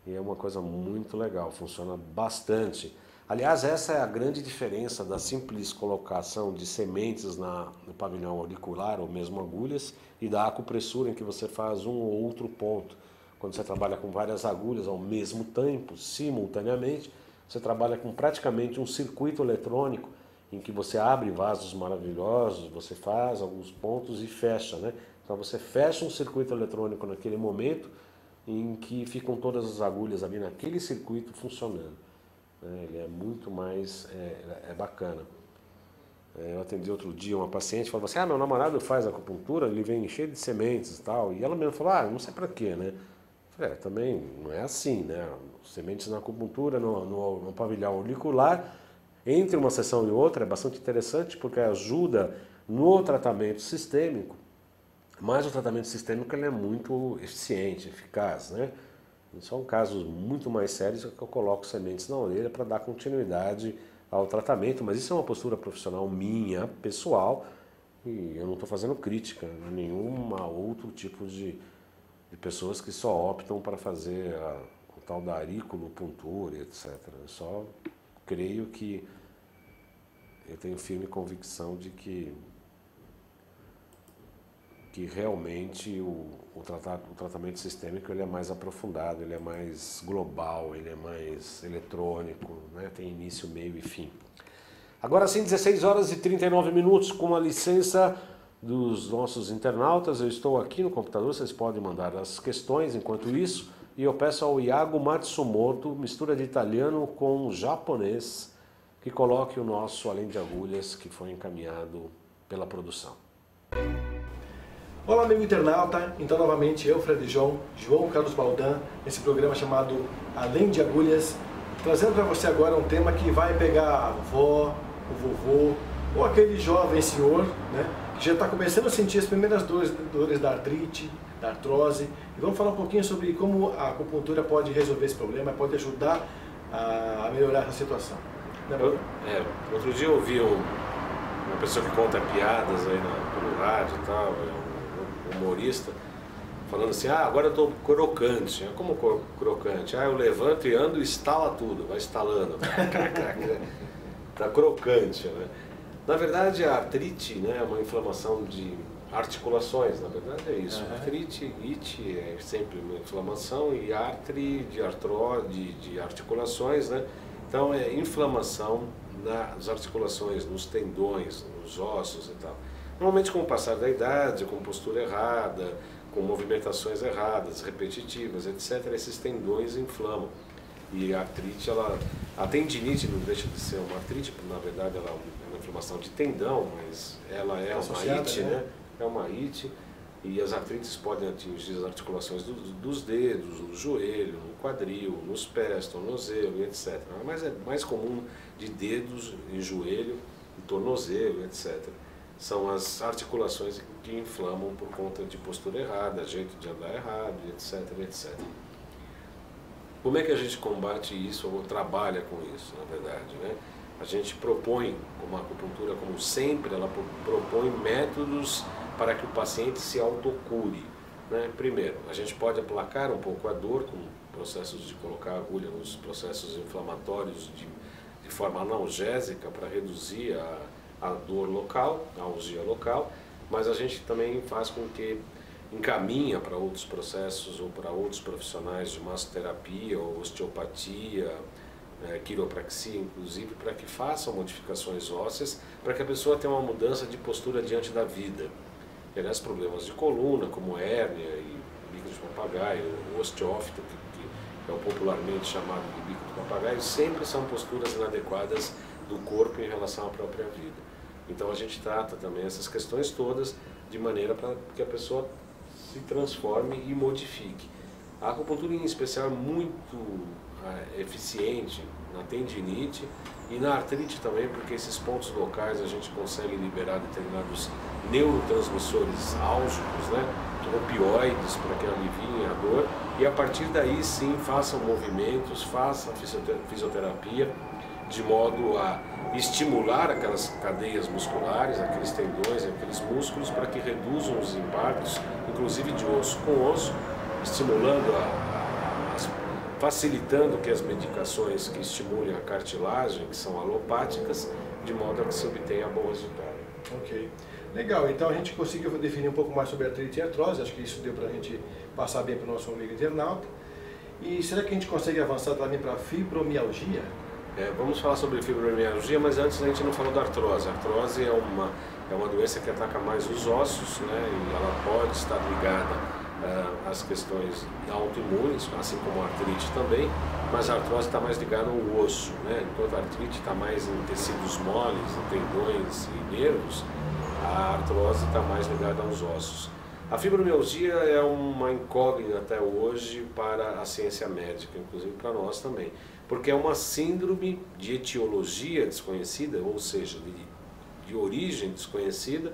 e é uma coisa muito legal, funciona bastante. Aliás, essa é a grande diferença da simples colocação de sementes no pavilhão auricular, ou mesmo agulhas, e da acupressura, em que você faz um ou outro ponto. Quando você trabalha com várias agulhas ao mesmo tempo, simultaneamente, você trabalha com praticamente um circuito eletrônico, em que você abre vasos maravilhosos, você faz alguns pontos e fecha, né? Então você fecha um circuito eletrônico naquele momento, em que ficam todas as agulhas ali naquele circuito funcionando. Ele é muito mais bacana. Eu atendi outro dia uma paciente, falou assim, meu namorado faz acupuntura, ele vem cheio de sementes e tal, e ela mesmo falou, não sei pra quê, né? Eu falei, também não é assim, né? Sementes na acupuntura, no pavilhão auricular, entre uma sessão e outra, é bastante interessante, porque ajuda no tratamento sistêmico, mas o tratamento sistêmico ele é muito eficiente, eficaz, né? São casos muito mais sérios que eu coloco sementes na orelha para dar continuidade ao tratamento, mas isso é uma postura profissional minha, pessoal, e eu não estou fazendo crítica a nenhum outro tipo de pessoas que só optam para fazer o tal da auriculopuntura, etc. Eu só creio que eu tenho firme convicção de que realmente o tratamento sistêmico ele é mais aprofundado, ele é mais global, ele é mais eletrônico, né? Tem início, meio e fim. Agora sim, 16 horas e 39 minutos, com a licença dos nossos internautas, eu estou aqui no computador, vocês podem mandar as questões enquanto isso, e eu peço ao Iago Matsumoto, mistura de italiano com japonês, que coloque o nosso Além de Agulhas, que foi encaminhado pela produção. Olá, amigo internauta, então novamente eu, Fred João Carlos Baldan, nesse programa chamado Além de Agulhas, trazendo para você agora um tema que vai pegar a avó, o vovô, ou aquele jovem senhor, né, que já está começando a sentir as primeiras dores da artrite, da artrose, e vamos falar um pouquinho sobre como a acupuntura pode resolver esse problema, pode ajudar a melhorar essa situação. Outro dia eu ouvi uma pessoa que conta piadas aí pelo rádio e tal, humorista, falando assim, agora eu estou crocante. Como crocante? Eu levanto e ando e estala tudo, vai estalando. Está crocante, né? Na verdade, a artrite, né, é uma inflamação de articulações, na verdade é isso. Artrite, ite é sempre uma inflamação e artre de articulações, né? Então é inflamação nas articulações, nos tendões, nos ossos e tal. Normalmente com o passar da idade, com postura errada, com movimentações erradas, repetitivas, etc., esses tendões inflamam. E a artrite, a tendinite não deixa de ser uma artrite, na verdade ela é uma inflamação de tendão, mas ela é uma ite, né? É uma ite, e as artrites podem atingir as articulações dos dedos, no joelho, no quadril, nos pés, tornozelo, etc. Mas é mais comum de dedos e joelho, e tornozelo, etc. São as articulações que inflamam por conta de postura errada, jeito de andar errado, etc, etc. Como é que a gente combate isso ou trabalha com isso, na verdade, né? A gente propõe, como a acupuntura, como sempre, ela propõe métodos para que o paciente se autocure, né? Primeiro, a gente pode aplacar um pouco a dor com processos de colocar agulha nos processos inflamatórios de forma analgésica para reduzir a dor local, a algia local, mas a gente também faz com que encaminha para outros processos ou para outros profissionais de massoterapia ou osteopatia, quiropraxia, inclusive, para que façam modificações ósseas, para que a pessoa tenha uma mudança de postura diante da vida. E, aliás, problemas de coluna, como hérnia e bico de papagaio, o osteófito, que é o popularmente chamado de bico de papagaio, sempre são posturas inadequadas do corpo em relação à própria vida. Então a gente trata também essas questões todas de maneira para que a pessoa se transforme e modifique. A acupuntura em especial é muito eficiente na tendinite e na artrite também, porque esses pontos locais a gente consegue liberar determinados neurotransmissores álgicos, né, opioides, para que aliviem a dor, e a partir daí sim façam movimentos, façam fisioterapia, de modo a estimular aquelas cadeias musculares, aqueles tendões, aqueles músculos, para que reduzam os impactos, inclusive de osso com osso, estimulando facilitando que as medicações que estimulem a cartilagem, que são alopáticas, de modo a que se obtenha bom resultado. Ok. Legal, então a gente conseguiu definir um pouco mais sobre artrite e artrose, acho que isso deu para a gente passar bem para o nosso amigo internauta. E será que a gente consegue avançar também para a fibromialgia? Vamos falar sobre fibromialgia, mas antes a gente não falou da artrose. A artrose é uma doença que ataca mais os ossos, né, e ela pode estar ligada às questões autoimunes, assim como a artrite também, mas a artrose está mais ligada ao osso, né? Enquanto a artrite está mais em tecidos moles, em tendões e nervos, a artrose está mais ligada aos ossos. A fibromialgia é uma incógnita até hoje para a ciência médica, inclusive para nós também, porque é uma síndrome de etiologia desconhecida, ou seja, de origem desconhecida,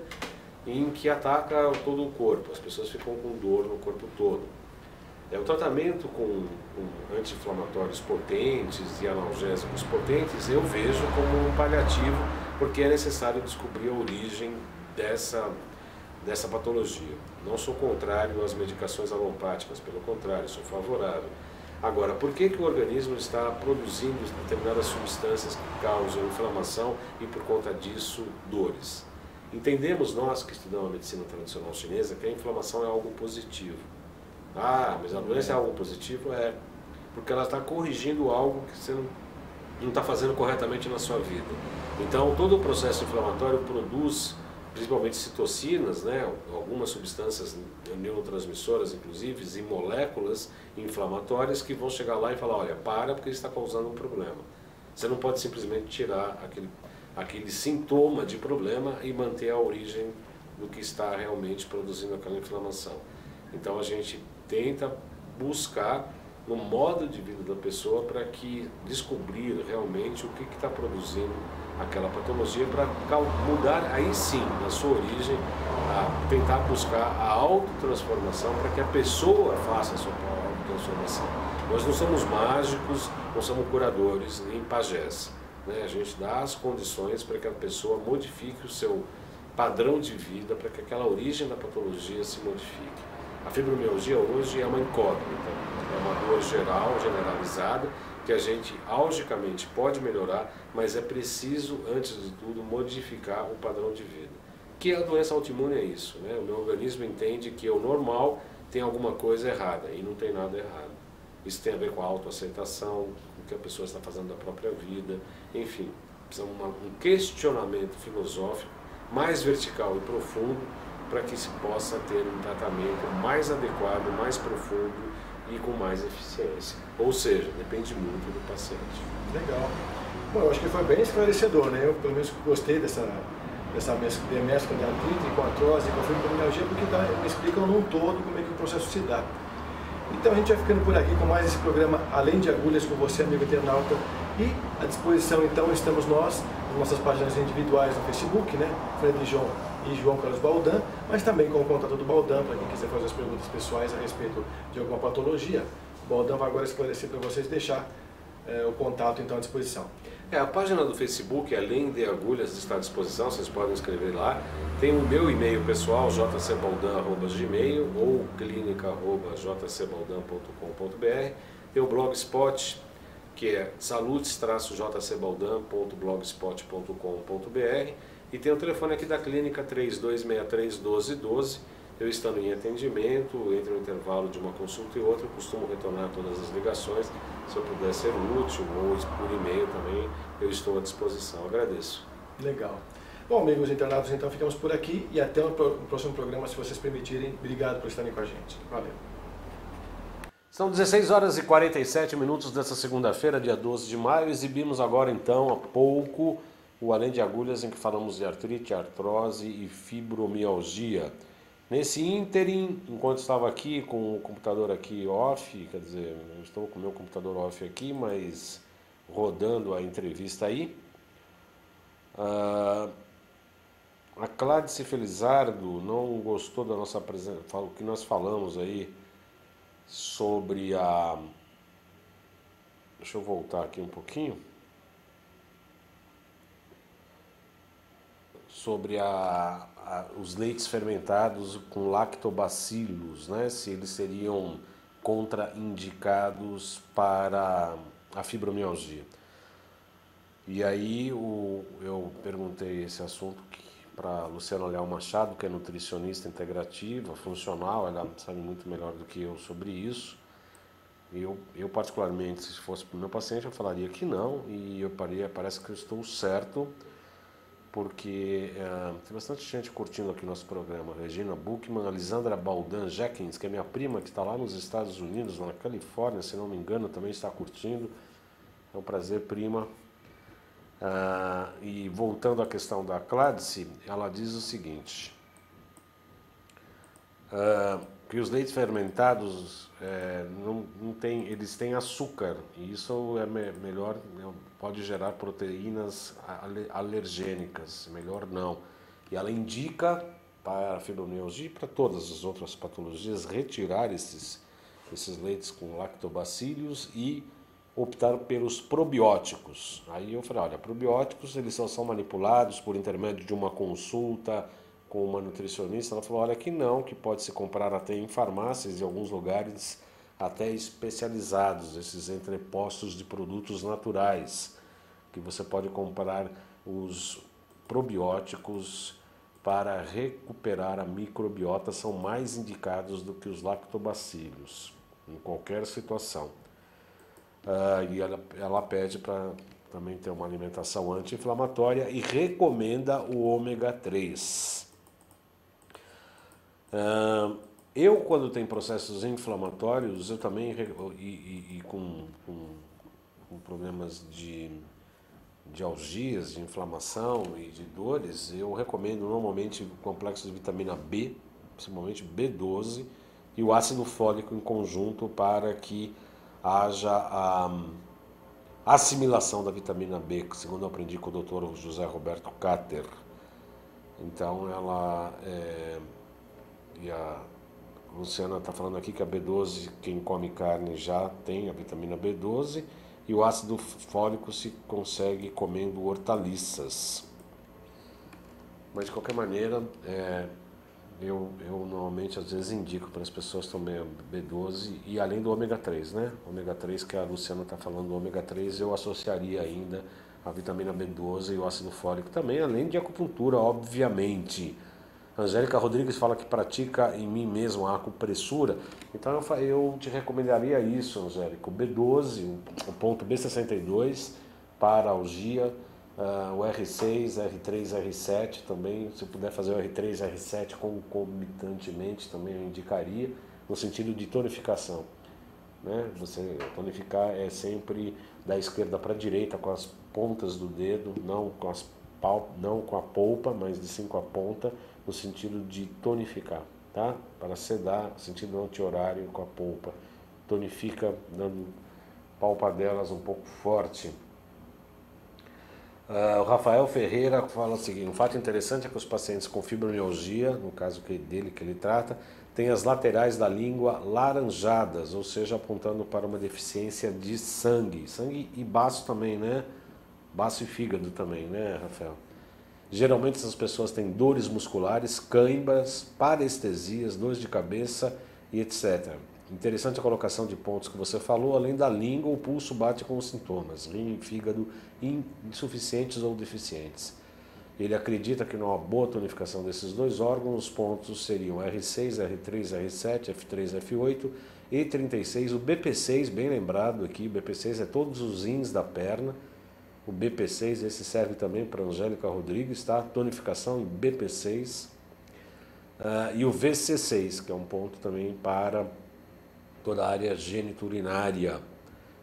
em que ataca todo o corpo, as pessoas ficam com dor no corpo todo. O tratamento com anti-inflamatórios potentes e analgésicos potentes eu vejo como um paliativo, porque é necessário descobrir a origem dessa patologia. Não sou contrário às medicações alopáticas, pelo contrário, sou favorável. Agora, por que o organismo está produzindo determinadas substâncias que causam inflamação e, por conta disso, dores? Entendemos nós que estudamos a medicina tradicional chinesa que a inflamação é algo positivo. Ah, mas a doença é algo positivo? É, porque ela está corrigindo algo que você não está fazendo corretamente na sua vida. Então, todo o processo inflamatório produz, principalmente citocinas, né, algumas substâncias neurotransmissoras, inclusive, e moléculas inflamatórias que vão chegar lá e falar, olha, para porque está causando um problema. Você não pode simplesmente tirar aquele sintoma de problema e manter a origem do que está realmente produzindo aquela inflamação. Então, a gente tenta buscar no modo de vida da pessoa para que descobrir realmente o que está produzindo aquela patologia para mudar aí sim, na sua origem, tentar buscar a autotransformação para que a pessoa faça a sua autotransformação. Nós não somos mágicos, não somos curadores, nem pajés, né? A gente dá as condições para que a pessoa modifique o seu padrão de vida, para que aquela origem da patologia se modifique. A fibromialgia hoje é uma incógnita, é uma dor geral, generalizada, que a gente algicamente pode melhorar, mas é preciso, antes de tudo, modificar o padrão de vida. Que a doença autoimune é isso, né? O meu organismo entende que o normal tem alguma coisa errada, e não tem nada errado. Isso tem a ver com a autoaceitação, com o que a pessoa está fazendo da própria vida, enfim, precisa um questionamento filosófico mais vertical e profundo, para que se possa ter um tratamento mais adequado, mais profundo e com mais eficiência. Ou seja, depende muito do paciente. Legal. Bom, eu acho que foi bem esclarecedor, né? Eu pelo menos gostei dessa mescla de artrite com artrose e com fibromialgia, porque me explicam num todo como é que o processo se dá. Então a gente vai ficando por aqui com mais esse programa Além de Agulhas, com você, amigo internauta. E à disposição, então, estamos nós, nas nossas páginas individuais no Facebook, né? Fredijon e João Carlos Baldan, mas também com o contato do Baldan, para quem quiser fazer as perguntas pessoais a respeito de alguma patologia. O Baldan vai agora esclarecer para vocês, deixar o contato, então, à disposição. A página do Facebook, Além de Agulhas, está à disposição, vocês podem escrever lá. Tem o meu e-mail pessoal, jcbaldan@gmail ou clinica@jcbaldan.com.br. Tem o Blogspot, que é saludes-jcbaldan.blogspot.com.br, e tem o telefone aqui da clínica 3263-1212. Eu estando em atendimento, entre o intervalo de uma consulta e outra, eu costumo retornar todas as ligações. Se eu puder ser útil ou por e-mail também, eu estou à disposição. Agradeço. Legal. Bom, amigos internautas, então ficamos por aqui e até o próximo programa, se vocês permitirem. Obrigado por estarem com a gente. Valeu. São 16 horas e 47 minutos dessa segunda-feira, dia 12 de maio. Exibimos agora, então, há pouco, o Além de Agulhas, em que falamos de artrite, artrose e fibromialgia. Nesse ínterim, enquanto estava aqui com o computador aqui off, quer dizer, eu estou com o meu computador off aqui, mas rodando a entrevista aí, a Cládice Felizardo não gostou da nossa apresentação, o que nós falamos aí sobre a... Deixa eu voltar aqui um pouquinho. Sobre os leites fermentados com lactobacilos, né? Se eles seriam contraindicados para a fibromialgia. E aí eu perguntei esse assunto para a Luciana Leal Machado, que é nutricionista integrativa, funcional, ela sabe muito melhor do que eu sobre isso. Eu particularmente, se fosse para o meu paciente, eu falaria que não, e parece que eu estou certo, porque tem bastante gente curtindo aqui nosso programa. Regina Buchmann, Alisandra Baldan Jenkins, que é minha prima, que está lá nos Estados Unidos, na Califórnia, se não me engano, também está curtindo. É um prazer, prima. E voltando à questão da Cládice, ela diz o seguinte, que os leites fermentados eles têm açúcar, e isso é melhor, pode gerar proteínas alergênicas, melhor não. E ela indica para a fibromialgia e para todas as outras patologias retirar esses esses leites com lactobacilos e optaram pelos probióticos. Aí eu falei, olha, probióticos eles só são manipulados por intermédio de uma consulta com uma nutricionista. Ela falou, olha que não, que pode se comprar até em farmácias, em alguns lugares até especializados, esses entrepostos de produtos naturais, que você pode comprar os probióticos para recuperar a microbiota, são mais indicados do que os lactobacilos, em qualquer situação. E ela pede para também ter uma alimentação anti-inflamatória e recomenda o ômega 3. Eu, quando tenho processos inflamatórios, eu também, com problemas de algias, de inflamação e de dores, eu recomendo normalmente o complexo de vitamina B, principalmente B12, e o ácido fólico em conjunto para que haja a assimilação da vitamina B, segundo eu aprendi com o Dr. José Roberto Cater. Então e a Luciana está falando aqui que a B12, quem come carne já tem a vitamina B12, e o ácido fólico se consegue comendo hortaliças. Mas de qualquer maneira, eu normalmente às vezes indico para as pessoas também a B12 e além do ômega 3, né? Ômega 3 que a Luciana está falando, do ômega 3 eu associaria ainda a vitamina B12 e o ácido fólico também, além de acupuntura, obviamente. Angélica Rodrigues fala que pratica em mim mesmo a acupressura, então eu te recomendaria isso, Angélica, o B12, o ponto B62 para algia, o R6, R3, R7 também, se puder fazer o R3, R7 concomitantemente também eu indicaria, no sentido de tonificação. Né? Você tonificar é sempre da esquerda para a direita, com as pontas do dedo, não com a polpa, mas de sim com a ponta, no sentido de tonificar, tá? Para sedar, sentido anti-horário com a polpa. Tonifica, dando palpadelas um pouco forte. O Rafael Ferreira fala o seguinte, um fato interessante é que os pacientes com fibromialgia, no caso dele que ele trata, têm as laterais da língua laranjadas, ou seja, apontando para uma deficiência de sangue. Sangue e baço também, né? Baço e fígado também, né, Rafael? Geralmente essas pessoas têm dores musculares, cãibras, parestesias, dores de cabeça e etc. Interessante a colocação de pontos que você falou, além da língua, o pulso bate com os sintomas, rim e fígado insuficientes ou deficientes. Ele acredita que numa boa tonificação desses dois órgãos, os pontos seriam R6, R3, R7, F3, F8 e 36. O BP6, bem lembrado aqui, o BP6 é todos os rins da perna. O BP6, esse serve também para Angélica Rodrigues, tá? Tonificação em BP6. E o VC6, que é um ponto também para toda a área geniturinária.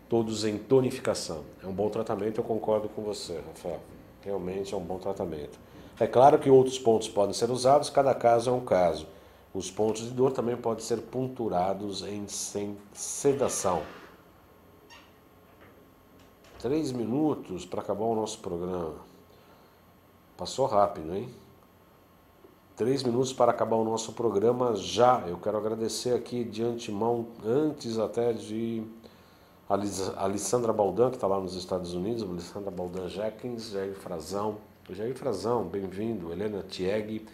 Todos em tonificação. É um bom tratamento, eu concordo com você, Rafael. Realmente é um bom tratamento. É claro que outros pontos podem ser usados, cada caso é um caso. Os pontos de dor também podem ser punturados sem sedação. 3 minutos para acabar o nosso programa. Passou rápido, hein? 3 minutos para acabar o nosso programa já. Eu quero agradecer aqui de antemão, antes até de Alessandra Baldan, que está lá nos Estados Unidos, Alessandra Baldan Jenkins, Jair Frazão, bem-vindo, Helena Tieg,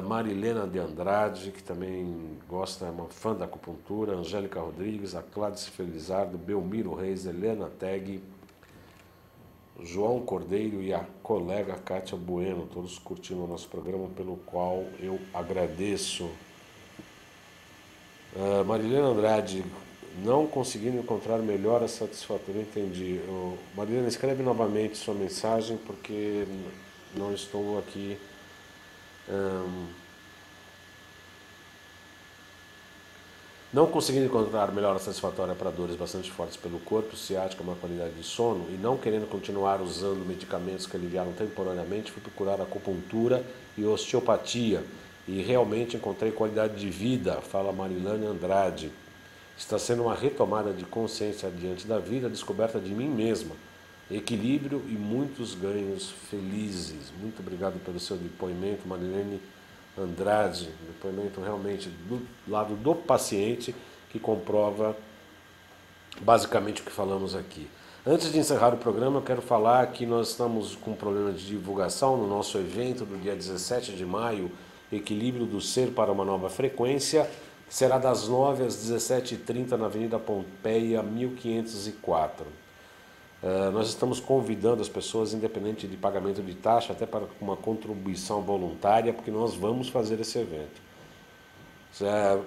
Marilena de Andrade, que também gosta, é uma fã da acupuntura, Angélica Rodrigues, a Cláudia Felizardo, Belmiro Reis, Helena Teg, João Cordeiro e a colega Kátia Bueno, todos curtindo o nosso programa, pelo qual eu agradeço. Marilena Andrade, não conseguindo encontrar melhora satisfatória, entendi. Marilena, escreve novamente sua mensagem, porque não estou aqui... Não conseguindo encontrar melhora satisfatória para dores bastante fortes pelo corpo, ciática, má qualidade de sono e não querendo continuar usando medicamentos que aliviaram temporariamente, fui procurar acupuntura e osteopatia e realmente encontrei qualidade de vida, fala Marilane Andrade. Está sendo uma retomada de consciência diante da vida, descoberta de mim mesma, equilíbrio e muitos ganhos felizes. Muito obrigado pelo seu depoimento, Marilene Andrade, depoimento realmente do lado do paciente, que comprova basicamente o que falamos aqui. Antes de encerrar o programa, eu quero falar que nós estamos com um problema de divulgação no nosso evento do dia 17 de maio, Equilíbrio do Ser para uma Nova Frequência, que será das 9 às 17h30 na Avenida Pompeia, 1504. Nós estamos convidando as pessoas, independente de pagamento de taxa, até para uma contribuição voluntária, porque nós vamos fazer esse evento.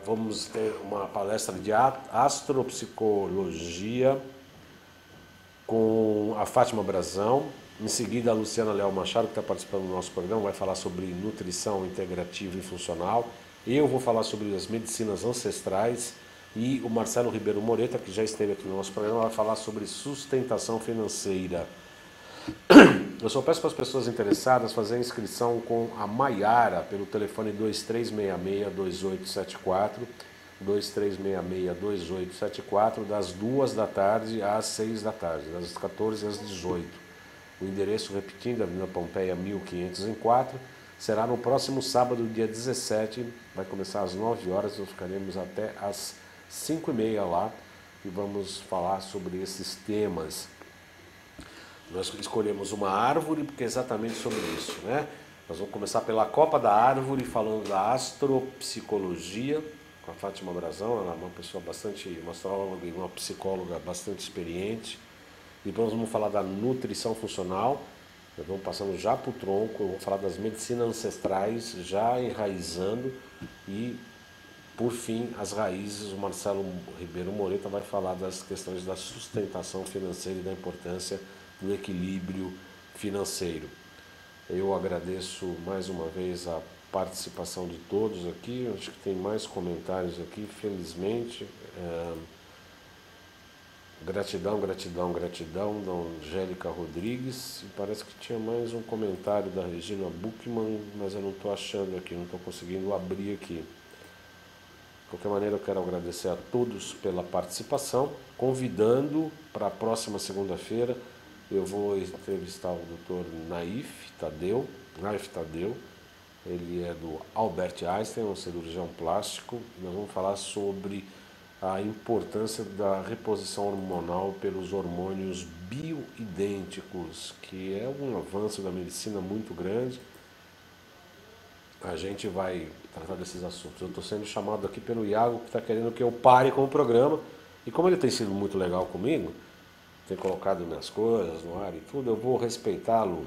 Vamos ter uma palestra de astropsicologia com a Fátima Brazão. Em seguida, a Luciana Leal Machado, que está participando do nosso programa, vai falar sobre nutrição integrativa e funcional. Eu vou falar sobre as medicinas ancestrais. E o Marcelo Ribeiro Moreta, que já esteve aqui no nosso programa, vai falar sobre sustentação financeira. Eu só peço para as pessoas interessadas fazer a inscrição com a Maiara pelo telefone 2366-2874, 2366-2874, das 2 da tarde às 6 da tarde, das 14 às 18. O endereço, repetindo, Avenida Pompeia 1504, será no próximo sábado, dia 17, vai começar às 9 horas, nós ficaremos até às 5h30 lá e vamos falar sobre esses temas. Nós escolhemos uma árvore porque é exatamente sobre isso, né? Nós vamos começar pela Copa da Árvore, falando da astropsicologia, com a Fátima Brazão. Ela é uma pessoa uma astróloga e uma psicóloga bastante experiente. Depois vamos falar da nutrição funcional, nós vamos passando já para o tronco, eu vou falar das medicinas ancestrais, já enraizando, e por fim, as raízes. O Marcelo Ribeiro Moreta vai falar das questões da sustentação financeira e da importância do equilíbrio financeiro. Eu agradeço mais uma vez a participação de todos aqui. Acho que tem mais comentários aqui, felizmente. Gratidão, gratidão, gratidão da Angélica Rodrigues. E parece que tinha mais um comentário da Regina Buchmann, mas eu não estou achando aqui, não estou conseguindo abrir aqui. De qualquer maneira, eu quero agradecer a todos pela participação, convidando para a próxima segunda-feira. Eu vou entrevistar o Dr. Naif Tadeu. Ele é do Albert Einstein, um cirurgião plástico. Nós vamos falar sobre a importância da reposição hormonal pelos hormônios bioidênticos, que é um avanço da medicina muito grande. A gente vai tratar desses assuntos. Eu estou sendo chamado aqui pelo Iago, que está querendo que eu pare com o programa. E como ele tem sido muito legal comigo, tem colocado minhas coisas no ar e tudo, eu vou respeitá-lo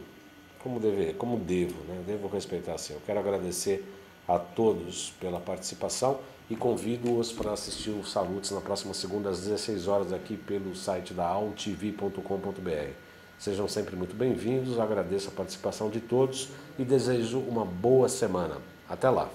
como devo, né? Devo respeitar assim. Eu quero agradecer a todos pela participação e convido-os para assistir o Salutes na próxima segunda às 16 horas aqui pelo site da altv.com.br. Sejam sempre muito bem-vindos, agradeço a participação de todos e desejo uma boa semana. Até lá!